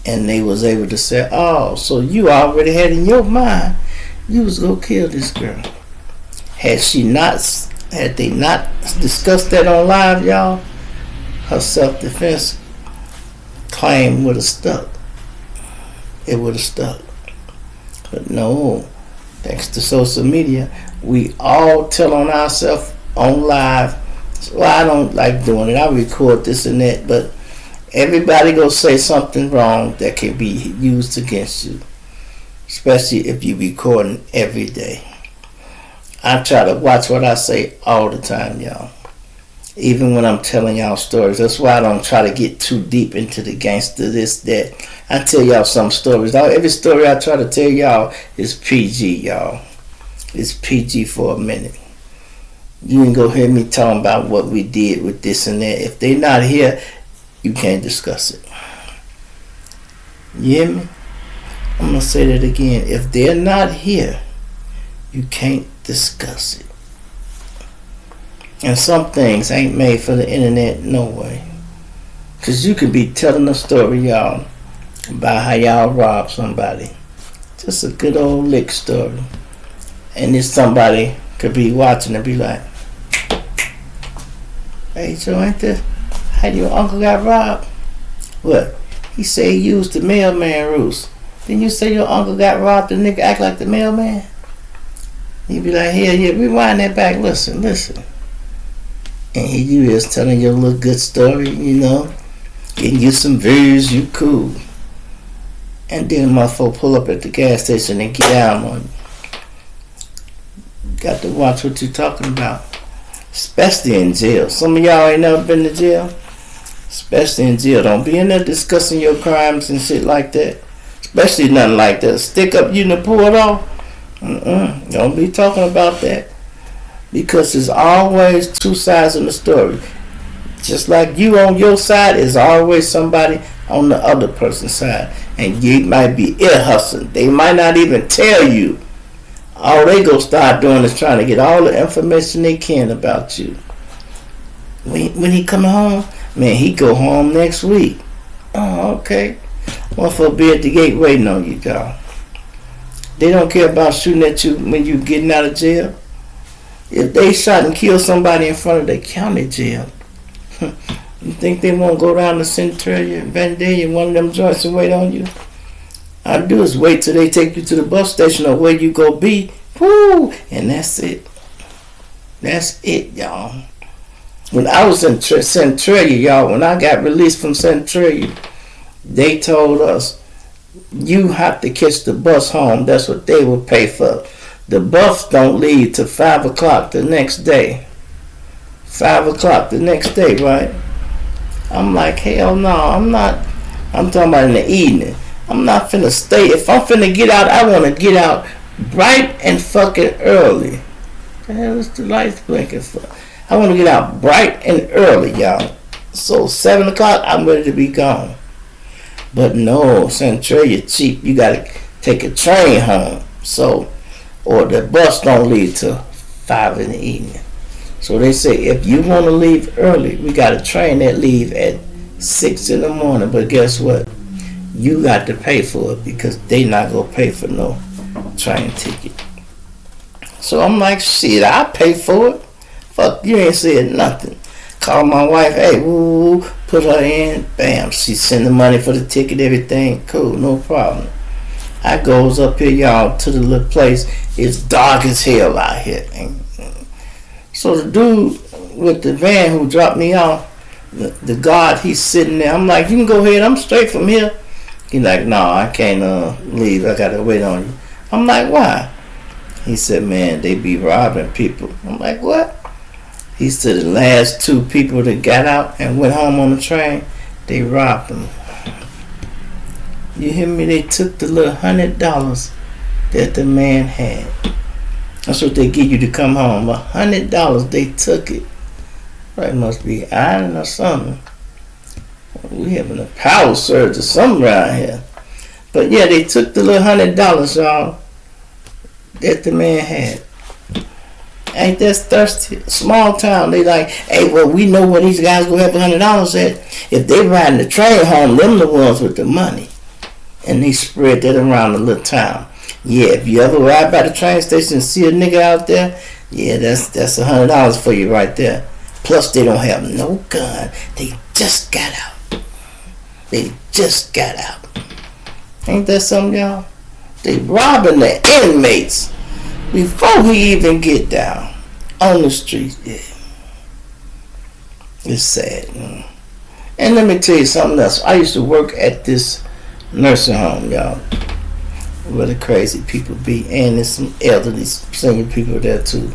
And they was able to say, oh, so you already had in your mind you was gonna kill this girl. Had they not discussed that on live, y'all, her self-defense claim would have stuck. It would have stuck. But no, thanks to social media, we all tell on ourselves on live. So I don't like doing it. I record this and that, but everybody gonna say something wrong that can be used against you, especially if you recording every day. I try to watch what I say all the time, y'all. Even when I'm telling y'all stories. That's why I don't try to get too deep into the gangster, this, that. I tell y'all some stories. Every story I try to tell y'all is PG, y'all. It's PG for a minute. You can go hear me talking about what we did with this and that. If they not here, you can't discuss it. You hear me? I'm going to say that again. If they're not here, you can't discuss it. And some things ain't made for the internet, no way. Because you could be telling a story, y'all, about how y'all robbed somebody. Just a good old lick story. And this somebody could be watching and be like, hey, Joe, ain't this how your uncle got robbed? What? He said he used the mailman ruse. Didn't you say your uncle got robbed, the nigga act like the mailman? He'd be like, yeah, rewind that back, listen. And you is telling your little good story, you know, getting you some views, you cool. And then a motherfucker pull up at the gas station and get out on you. Got to watch what you're talking about. Especially in jail. Some of y'all ain't never been to jail. Especially in jail. Don't be in there discussing your crimes and shit like that. Especially nothing like that. Stick up you and pull it off. Don't be talking about that. Because there's always two sides of the story. Just like you on your side, there's always somebody on the other person's side. And you might be ear hustling. They might not even tell you. All they gonna start doing is trying to get all the information they can about you. When he come home, man, he go home next week. Oh, okay. Motherfucker be at the gate waiting on you, y'all. They don't care about shooting at you when you getting out of jail. If they shot and killed somebody in front of the county jail, you think they won't go down to Centralia, Vandalia, one of them joints and wait on you? All I do is wait till they take you to the bus station or where you go be. Woo! And that's it. That's it, y'all. When I was in Centralia, y'all, when I got released from Centralia, they told us, you have to catch the bus home. That's what they will pay for. The bus don't leave till 5 o'clock the next day. 5 o'clock the next day, right? I'm like, hell no, I'm not. I'm talking about in the evening. I'm not finna stay. If I'm finna get out, I want to get out bright and fucking early. What the hell is the lights blinking for? I want to get out bright and early, y'all. So 7 o'clock, I'm ready to be gone. But no, Centralia cheap. You gotta take a train home. So, or the bus don't leave till 5 in the evening. So they say if you want to leave early, we got a train that leave at 6 in the morning. But guess what? You got to pay for it because they not gonna pay for no train ticket. So I'm like, shit, I pay for it. Fuck, you ain't said nothing. Call my wife, hey, woo, put her in, bam, she send the money for the ticket, everything, cool, no problem. I goes up here, y'all, to the little place. It's dark as hell out here. So the dude with the van who dropped me off, the guard, he's sitting there. I'm like, you can go ahead, I'm straight from here. He's like, no, I can't leave, I gotta wait on you. I'm like, why? He said, man, they be robbing people. I'm like, what? He said the last 2 people that got out and went home on the train, they robbed them. You hear me? They took the little $100 that the man had. That's what they give you to come home. $100, they took it. Right, must be iron or something. We having a power surge or something around here. But yeah, they took the little $100, y'all, that the man had. Ain't that thirsty? Small town, they like, hey, well, we know where these guys gonna have $100 at. If they riding the train home, them the ones with the money. And they spread that around the little town. Yeah, if you ever ride by the train station and see a nigga out there, yeah, that's $100 for you right there. Plus, they don't have no gun. They just got out. They just got out. Ain't that something, y'all? They robbing the inmates before he even get down on the street. Yeah. It's sad. Man. And let me tell you something else. I used to work at this nursing home, y'all, where the crazy people be, and there's some elderly senior people there too.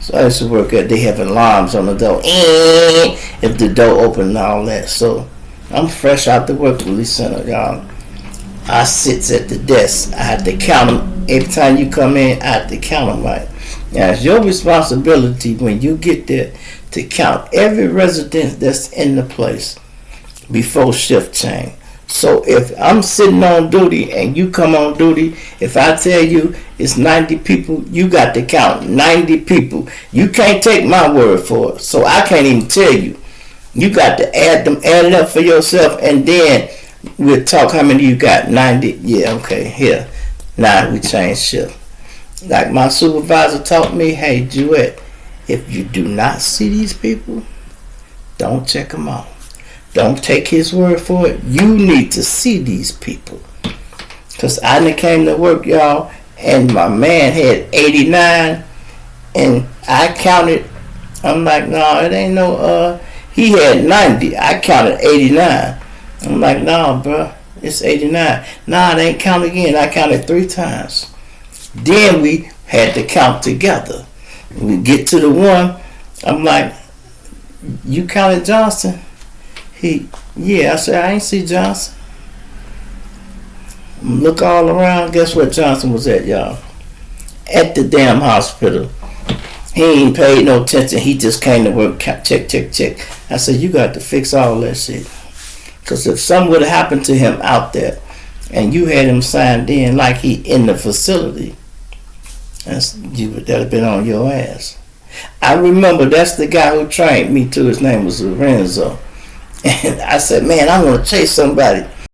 So I used to work at, they have alarms on the door, if the door open and all that. So I'm fresh out the work release center, y'all. I sits at the desk. I have to count them every time you come in. I have to count them right. Now it's your responsibility when you get there to count every resident that's in the place before shift change. So if I'm sitting on duty and you come on duty, if I tell you it's 90 people, you got to count 90 people. You can't take my word for it. So I can't even tell you. You got to add it up for yourself, and then we'll talk how many you got. 90? Yeah, okay, here. Now we change shift. Like my supervisor taught me, hey, Jewett, if you do not see these people, don't check them out. Don't take his word for it. You need to see these people. Because I done came to work, y'all, and my man had 89, and I counted. I'm like, no, it ain't no, he had 90. I counted 89. I'm like, no, bro, it's 89. Nah, they ain't count again. I counted 3 times. Then we had to count together. We get to the one. I'm like, you counted Johnson? Yeah, I said, I ain't see Johnson. Look all around. Guess where Johnson was at, y'all? At the damn hospital. He ain't paid no attention. He just came to work, check. I said, you got to fix all that shit. Because if something would have happened to him out there and you had him signed in like he in the facility, that'd have been on your ass. I remember that's the guy who trained me too. His name was Lorenzo. And I said, man, I want to chase somebody.